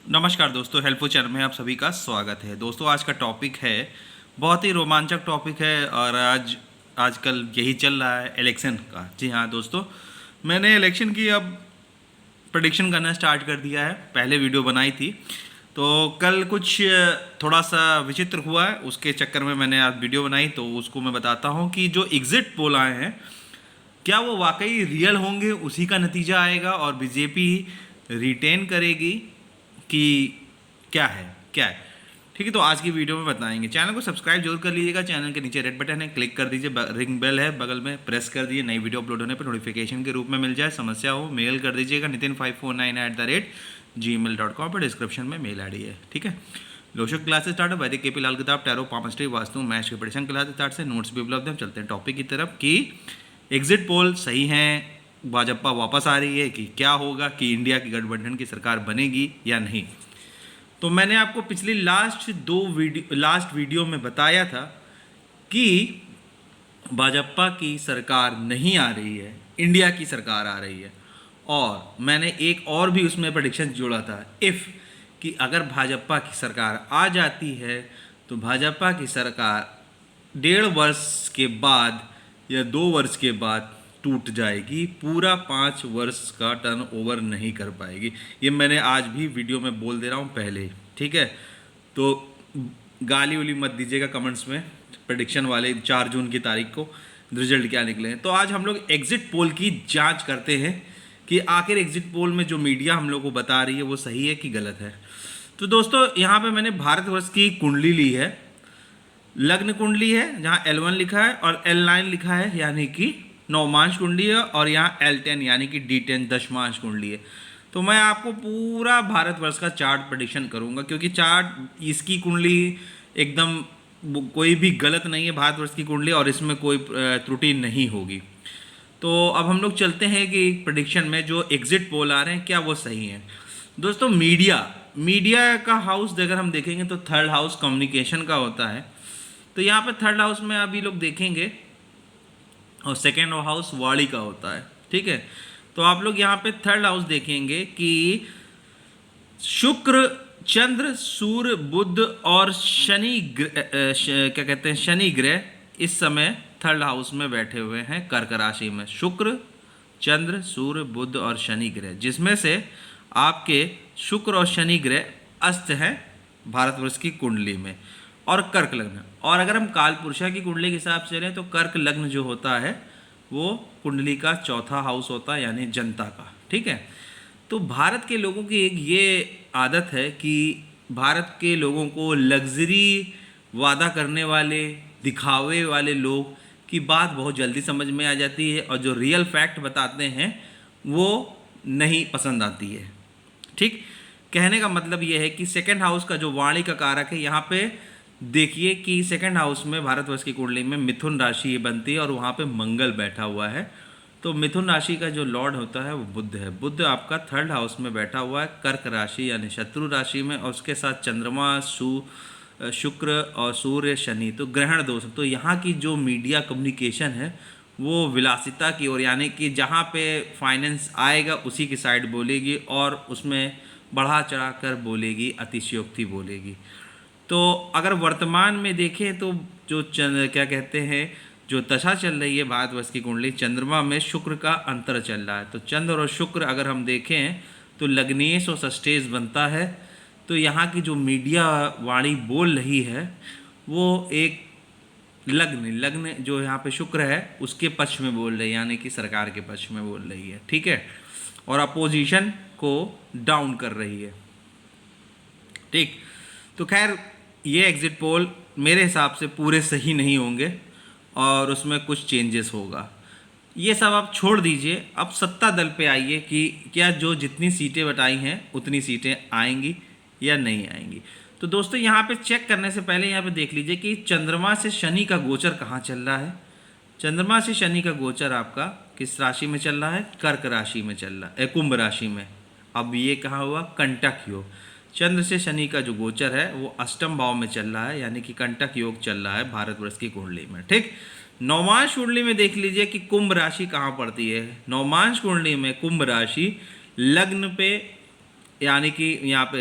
नमस्कार दोस्तों, helpful channel में आप सभी का स्वागत है। दोस्तों आज का टॉपिक है, बहुत ही रोमांचक टॉपिक है और आजकल यही चल रहा है इलेक्शन का। जी हाँ दोस्तों, मैंने इलेक्शन की अब प्रेडिक्शन करना स्टार्ट कर दिया है। पहले वीडियो बनाई थी तो कल कुछ थोड़ा सा विचित्र हुआ है, उसके चक्कर में मैंने आज वीडियो बनाई। तो उसको मैं बताता हूँ कि जो एग्जिट पोल आए हैं क्या वो वाकई रियल होंगे, उसी का नतीजा आएगा और बीजेपी रिटेन करेगी कि क्या है। ठीक है, तो आज की वीडियो में बताएंगे। चैनल को सब्सक्राइब जरूर कर लीजिएगा। चैनल के नीचे रेड बटन है, क्लिक कर दीजिए। रिंग बेल है बगल में, प्रेस कर दीजिए। नई वीडियो अपलोड होने पर नोटिफिकेशन के रूप में मिल जाए। समस्या हो मेल कर दीजिएगा nitin549@gmail.com पर। डिस्क्रिप्शन में मेल आई डी है। ठीक है, लोशक क्लासेस स्टार्ट है। वैदिक केपी लाल किताब, टैरो, पामस्ट्री, वास्तु, मैथ्स के प्रेडिक्शन क्लास स्टार्ट से नोट्स भी उपलब्ध है। चलते हैं टॉपिक की तरफ कि एग्जिट पोल सही हैं, भाजपा वापस आ रही है कि क्या होगा, कि इंडिया की गठबंधन की सरकार बनेगी या नहीं। तो मैंने आपको पिछली लास्ट वीडियो में बताया था कि भाजपा की सरकार नहीं आ रही है, इंडिया की सरकार आ रही है। और मैंने एक और भी उसमें प्रेडिक्शन जोड़ा था, इफ़ कि अगर भाजपा की सरकार आ जाती है तो भाजपा की सरकार 1.5 वर्ष के बाद या 2 वर्ष के बाद टूट जाएगी, पूरा 5 वर्ष का टर्न ओवर नहीं कर पाएगी। ये मैंने आज भी वीडियो में बोल दे रहा हूँ पहले ही। ठीक है, तो गाली उली मत दीजिएगा कमेंट्स में। प्रेडिक्शन वाले 4 जून की तारीख को रिजल्ट क्या निकले हैं। तो आज हम लोग एग्जिट पोल की जांच करते हैं कि आखिर एग्जिट पोल में जो मीडिया हम लोग को बता रही है वो सही है कि गलत है। तो दोस्तों यहाँ पे मैंने भारतवर्ष की कुंडली ली है। लग्न कुंडली है जहाँ L1 लिखा है और L9 लिखा है, यानी कि नवमांश कुंडली है। और यहाँ L10 यानी कि D10 दशमांश कुंडली है। तो मैं आपको पूरा भारतवर्ष का चार्ट प्रेडिक्शन करूंगा, क्योंकि चार्ट इसकी कुंडली एकदम कोई भी गलत नहीं है, भारतवर्ष की कुंडली, और इसमें कोई त्रुटि नहीं होगी। तो अब हम लोग चलते हैं कि प्रेडिक्शन में जो एग्जिट पोल आ रहे हैं क्या वो सही हैं। दोस्तों मीडिया का हाउस अगर हम देखेंगे तो थर्ड हाउस कम्युनिकेशन का होता है। तो यहाँ पे थर्ड हाउस में अभी लोग देखेंगे और सेकेंड हाउस वाणी का होता है। ठीक है, तो आप लोग यहाँ पे थर्ड हाउस देखेंगे कि शुक्र, चंद्र, सूर्य, बुध और क्या कहते हैं शनि ग्रह इस समय थर्ड हाउस में बैठे हुए हैं कर्क राशि में। शुक्र, चंद्र, सूर्य, बुध और शनि ग्रह, जिसमें से आपके शुक्र और शनि ग्रह अस्त हैं भारतवर्ष की कुंडली में, और कर्क लग्न। और अगर हम कालपुरुषा की कुंडली के हिसाब से चलें तो कर्क लग्न जो होता है वो कुंडली का चौथा हाउस होता है, यानी जनता का। ठीक है, तो भारत के लोगों की एक ये आदत है कि भारत के लोगों को लग्जरी वादा करने वाले, दिखावे वाले लोग की बात बहुत जल्दी समझ में आ जाती है, और जो रियल फैक्ट बताते हैं वो नहीं पसंद आती है। ठीक, कहने का मतलब ये है कि सेकंड हाउस का जो वाणी का कारक है, यहाँ पे देखिए कि सेकंड हाउस में भारतवर्ष की कुंडली में मिथुन राशि बनती है और वहाँ पे मंगल बैठा हुआ है। तो मिथुन राशि का जो लॉर्ड होता है वो बुध है। बुध आपका थर्ड हाउस में बैठा हुआ है कर्क राशि यानी शत्रु राशि में, और उसके साथ चंद्रमा, शुक्र और सूर्य, शनि। तो ग्रहण दोष। तो यहाँ की जो मीडिया कम्युनिकेशन है वो विलासिता की ओर, यानी कि जहाँ पे फाइनेंस आएगा उसी की साइड बोलेगी, और उसमें बढ़ा चढ़ा कर बोलेगी, अतिशयोक्ति बोलेगी। तो अगर वर्तमान में देखें तो जो क्या कहते हैं जो दशा चल रही है भारतवर्ष की कुंडली, चंद्रमा में शुक्र का अंतर चल रहा है। तो चंद्र और शुक्र अगर हम देखें तो लग्नेश और षष्ठेश बनता है। तो यहाँ की जो मीडिया वाणी बोल रही है वो एक लग्न जो यहाँ पे शुक्र है उसके पक्ष में बोल रही है, यानी कि सरकार के पक्ष में बोल रही है। ठीक है, और अपोजिशन को डाउन कर रही है। ठीक, तो खैर ये एग्जिट पोल मेरे हिसाब से पूरे सही नहीं होंगे और उसमें कुछ चेंजेस होगा। ये सब आप छोड़ दीजिए, अब सत्ता दल पे आइए कि क्या जो जितनी सीटें बताई हैं उतनी सीटें आएंगी या नहीं आएंगी। तो दोस्तों यहाँ पे चेक करने से पहले यहाँ पे देख लीजिए कि चंद्रमा से शनि का गोचर कहाँ चल रहा है। चंद्रमा से शनि का गोचर आपका किस राशि में चल रहा है? कर्क राशि में चल रहा है, कुंभ राशि में। अब ये कहाँ हुआ? कंटक योग। चंद्र से शनि का जो गोचर है वो अष्टम भाव में चल रहा है, यानी कि कंटक योग चल रहा है भारतवर्ष की कुंडली में। ठीक, नवमांश कुंडली में देख लीजिए कि कुंभ राशि कहाँ पड़ती है। नवमांश कुंडली में कुंभ राशि लग्न पे यानी कि यहाँ पे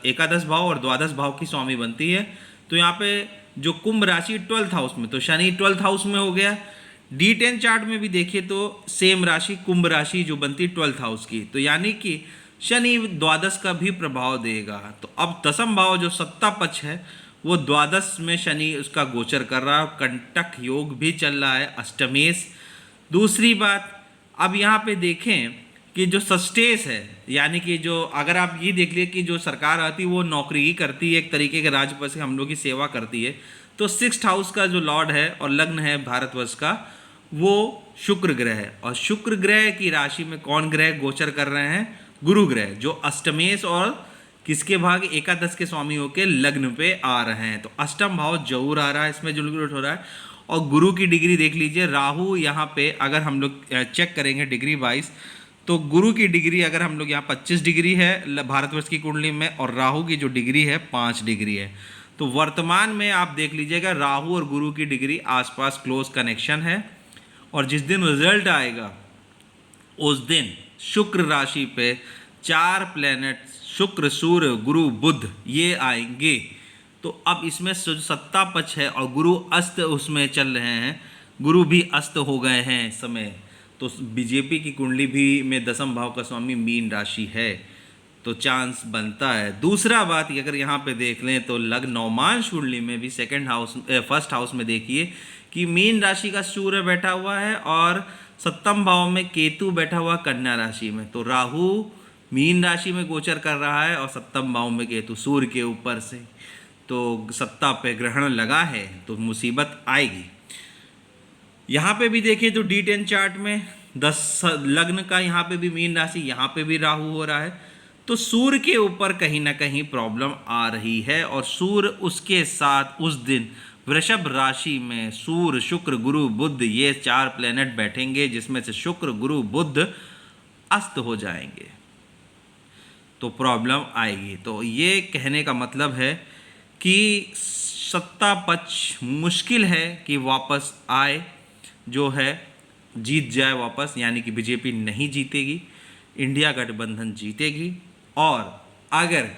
एकादश भाव और द्वादश भाव की स्वामी बनती है। तो यहाँ पे जो कुंभ राशि 12th हाउस में, तो शनि 12th हाउस में हो गया। D10 चार्ट में भी देखिए तो सेम राशि कुंभ राशि जो बनती 12th हाउस की, तो यानी कि शनि द्वादश का भी प्रभाव देगा। तो अब दसम भाव जो सत्ता पक्ष है वो द्वादश में शनि उसका गोचर कर रहा है, कंटक योग भी चल रहा है, अष्टमेश। दूसरी बात, अब यहाँ पे देखें कि जो सस्टेस है, यानी कि जो अगर आप ये देख लिए कि जो सरकार आती है वो नौकरी ही करती है, एक तरीके के राज्यपद से हम लोग की सेवा करती है। तो 6th हाउस का जो लॉर्ड है और लग्न है भारतवर्ष का वो शुक्र ग्रह है, और शुक्र ग्रह की राशि में कौन ग्रह गोचर कर रहे हैं? गुरु ग्रह, जो अष्टमेश और किसके भाग एकादश के स्वामी होकर लग्न पे आ रहे हैं। तो अष्टम भाव जरूर आ रहा है, इसमें जुलगुट हो रहा है। और गुरु की डिग्री देख लीजिए, राहु यहाँ पे अगर हम लोग चेक करेंगे डिग्री वाइज, तो गुरु की डिग्री अगर हम लोग यहाँ 25 डिग्री है भारतवर्ष की कुंडली में, और राहु की जो डिग्री है 5 डिग्री है। तो वर्तमान में आप देख लीजिएगा राहु और गुरु की डिग्री आसपास क्लोज कनेक्शन है, और जिस दिन रिजल्ट आएगा उस दिन शुक्र राशि पे 4 प्लैनेट शुक्र सूर्य गुरु बुध ये आएंगे। तो अब इसमें सत्ता पक्ष है और गुरु अस्त उसमें चल रहे हैं, गुरु भी अस्त हो गए हैं इस समय। तो बीजेपी की कुंडली भी में दसम भाव का स्वामी मीन राशि है, तो चांस बनता है। दूसरा बात अगर यहाँ पे देख लें तो लग्न नवमांश कुंडली में भी फर्स्ट हाउस में देखिए कि मीन राशि का सूर्य बैठा हुआ है और सप्तम भाव में केतु बैठा हुआ कन्या राशि में। तो राहु मीन राशि में गोचर कर रहा है और सप्तम भाव में केतु सूर्य के ऊपर से, तो सत्ता पे ग्रहण लगा है तो मुसीबत आएगी। यहाँ पे भी देखिए तो D10 चार्ट में 10 लग्न का यहाँ पे भी मीन राशि, यहाँ पे भी राहु हो रहा है, तो सूर्य के ऊपर कहीं ना कहीं प्रॉब्लम आ रही है। और सूर्य उसके साथ उस दिन वृषभ राशि में सूर्य शुक्र गुरु बुध ये 4 प्लैनेट बैठेंगे, जिसमें से शुक्र गुरु बुध अस्त हो जाएंगे, तो प्रॉब्लम आएगी। तो ये कहने का मतलब है कि सत्ता पक्ष मुश्किल है कि वापस आए, जो है जीत जाए वापस, यानी कि बीजेपी नहीं जीतेगी, इंडिया गठबंधन जीतेगी। और अगर,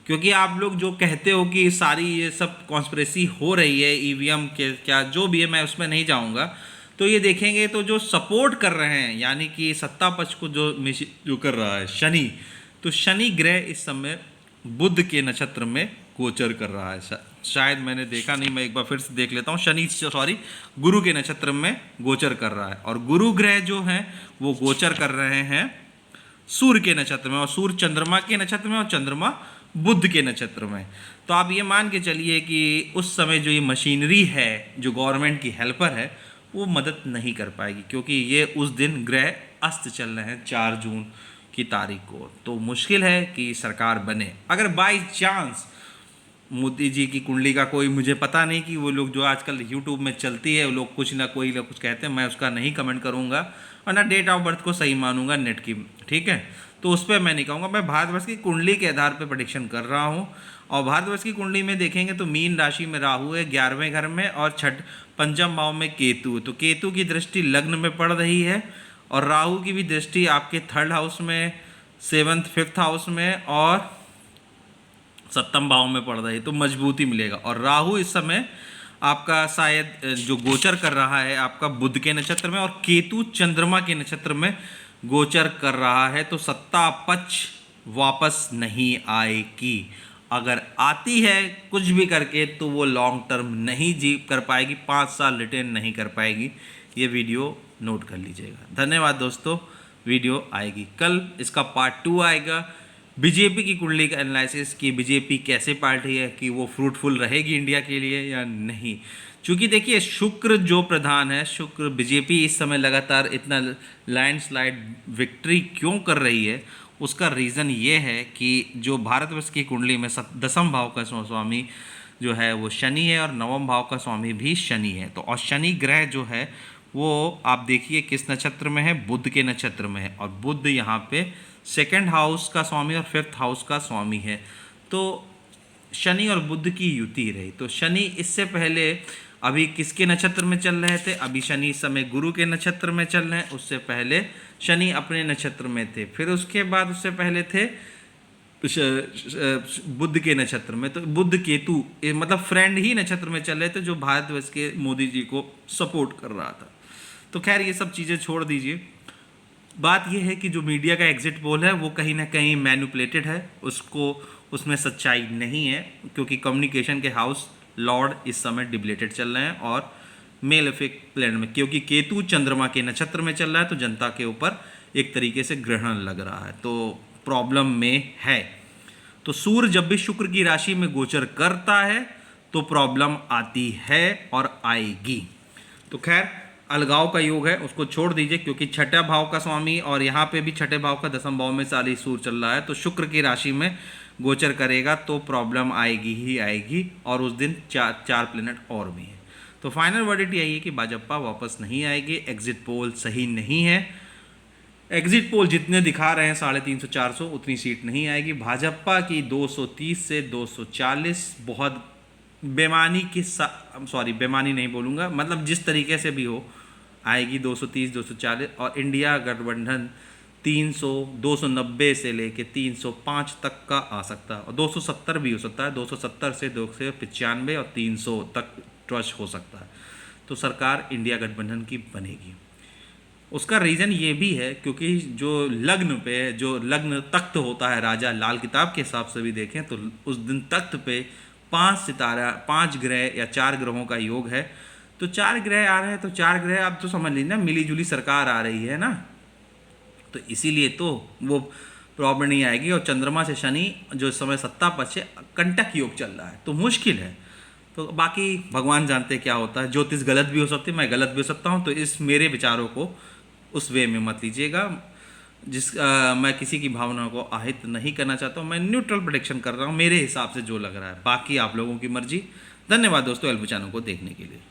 क्योंकि आप लोग जो कहते हो कि सारी ये सब कॉन्स्पिरेसी हो रही है ईवीएम के क्या जो भी है, मैं उसमें नहीं जाऊंगा, तो ये देखेंगे तो जो सपोर्ट कर रहे हैं यानी कि सत्ता पक्ष को जो कर रहा है शनि, तो शनि ग्रह इस समय बुध के नक्षत्र में गोचर कर रहा है। शायद मैंने देखा नहीं, मैं एक बार फिर से देख लेता हूँ। गुरु के नक्षत्र में गोचर कर रहा है, और गुरु ग्रह जो हैं वो गोचर कर रहे हैं सूर्य के नक्षत्र में, और सूर्य चंद्रमा के नक्षत्र में और चंद्रमा बुध के नक्षत्र में। तो आप ये मान के चलिए कि उस समय जो ये मशीनरी है जो गवर्नमेंट की हेल्पर है वो मदद नहीं कर पाएगी, क्योंकि ये उस दिन ग्रह अस्त चल रहे हैं 4 जून की तारीख को। तो मुश्किल है कि सरकार बने। अगर बाई चांस मोदी जी की कुंडली का कोई, मुझे पता नहीं कि वो लोग जो आजकल यूट्यूब में चलती है वो लोग कुछ ना कोई कुछ कहते हैं, मैं उसका नहीं कमेंट करूंगा और ना डेट ऑफ बर्थ को सही मानूंगा नेट की, ठीक है। तो उस पर मैं नहीं कहूँगा, मैं भारतवर्ष की कुंडली के आधार पर प्रेडिक्शन कर रहा हूँ। और भारतवर्ष की कुंडली में देखेंगे तो मीन राशि में राहु है 11वें घर में, और पंचम भाव में केतु। तो केतु की दृष्टि लग्न में पड़ रही है, और राहु की भी दृष्टि आपके 3rd हाउस में, 7th 5th हाउस में और सप्तम भाव में पड़ रही है, तो मजबूती मिलेगा। और राहु इस समय आपका शायद जो गोचर कर रहा है आपका बुध के नक्षत्र में, और केतु चंद्रमा के नक्षत्र में गोचर कर रहा है। तो सत्ता पक्ष वापस नहीं आएगी, अगर आती है कुछ भी करके तो वो लॉन्ग टर्म नहीं जी कर पाएगी, 5 साल रिटेन नहीं कर पाएगी। ये वीडियो नोट कर लीजिएगा। धन्यवाद दोस्तों, वीडियो आएगी कल, इसका पार्ट 2 आएगा। बीजेपी की कुंडली का एनालिसिस कि बीजेपी कैसे पार्टी है, कि वो फ्रूटफुल रहेगी इंडिया के लिए या नहीं। क्योंकि देखिए शुक्र जो प्रधान है, शुक्र बीजेपी इस समय लगातार इतना लैंडस्लाइड विक्ट्री क्यों कर रही है, उसका रीज़न ये है कि जो भारतवर्ष की कुंडली में 10वें भाव का स्वामी जो है वो शनि है, और 9वें भाव का स्वामी भी शनि है। तो और शनि ग्रह जो है वो आप देखिए किस नक्षत्र में है, बुध के नक्षत्र में है, और बुध यहाँ पे 2nd हाउस का स्वामी और 5th हाउस का स्वामी है। तो शनि और बुध की युति रही। तो शनि इससे पहले अभी किसके नक्षत्र में चल रहे थे, अभी शनि इस समय गुरु के नक्षत्र में चल रहे हैं, उससे पहले शनि अपने नक्षत्र में थे। फिर उसके बाद उससे पहले थे बुध के नक्षत्र में। तो बुध केतु मतलब फ्रेंड ही नक्षत्र में चल रहे थे, जो भारतवर्ष के मोदी जी को सपोर्ट कर रहा था। तो खैर ये सब चीज़ें छोड़ दीजिए। बात यह है कि जो मीडिया का एग्जिट पोल है वो कहीं ना कहीं मैनिपुलेटेड है, उसमें सच्चाई नहीं है, क्योंकि कम्युनिकेशन के हाउस लॉर्ड इस समय डिप्लेटेड चल रहे हैं और मेल इफेक्ट प्लेनेट में, क्योंकि केतु चंद्रमा के नक्षत्र में चल रहा है, तो जनता के ऊपर एक तरीके से ग्रहण लग रहा है, तो प्रॉब्लम में है। तो सूर्य जब भी शुक्र की राशि में गोचर करता है तो प्रॉब्लम आती है और आएगी। तो खैर अलगाव का योग है, उसको छोड़ दीजिए, क्योंकि छठा भाव का स्वामी और यहाँ पे भी छठे भाव का दसम भाव में साली सूर्य चल रहा है, तो शुक्र की राशि में गोचर करेगा तो प्रॉब्लम आएगी ही आएगी। और उस दिन चार प्लेनेट और भी हैं। तो फाइनल वर्डिक्ट यही है कि भाजपा वापस नहीं आएगी। एग्जिट पोल सही नहीं है। एग्जिट पोल जितने दिखा रहे हैं 350-400 उतनी सीट नहीं आएगी। भाजपा की 230 से 240 बहुत बेमानी के बेमानी नहीं बोलूँगा, मतलब जिस तरीके से भी हो आएगी 230-240। और इंडिया गठबंधन 300 290 से लेके 305 तक का आ सकता है, और 270 भी हो सकता है। 270 से 295 और 300 तक ट्रस्ट हो सकता है। तो सरकार इंडिया गठबंधन की बनेगी। उसका रीज़न ये भी है क्योंकि जो लग्न तख्त होता है राजा लाल किताब के हिसाब से भी देखें तो उस दिन तख्त पे 5 ग्रह या 4 ग्रहों का योग है। तो 4 ग्रह आ रहे हैं, तो 4 ग्रह आप तो समझ लीजिए ना, मिली जुली सरकार आ रही है ना, तो इसीलिए तो वो प्रॉब्लम नहीं आएगी। और चंद्रमा से शनि जो इस समय सत्ता पक्ष से कंटक योग चल रहा है, तो मुश्किल है। तो बाकी भगवान जानते क्या होता है, ज्योतिष गलत भी हो सकती है, मैं गलत भी हो सकता हूँ, तो इस मेरे विचारों को उस वे में मत लीजिएगा। मैं किसी की भावना को आहत नहीं करना चाहता हूँ, मैं न्यूट्रल प्रेडिक्शन कर रहा हूँ मेरे हिसाब से जो लग रहा है, बाकी आप लोगों की मर्जी। धन्यवाद दोस्तों एल्बो चैनल को देखने के लिए।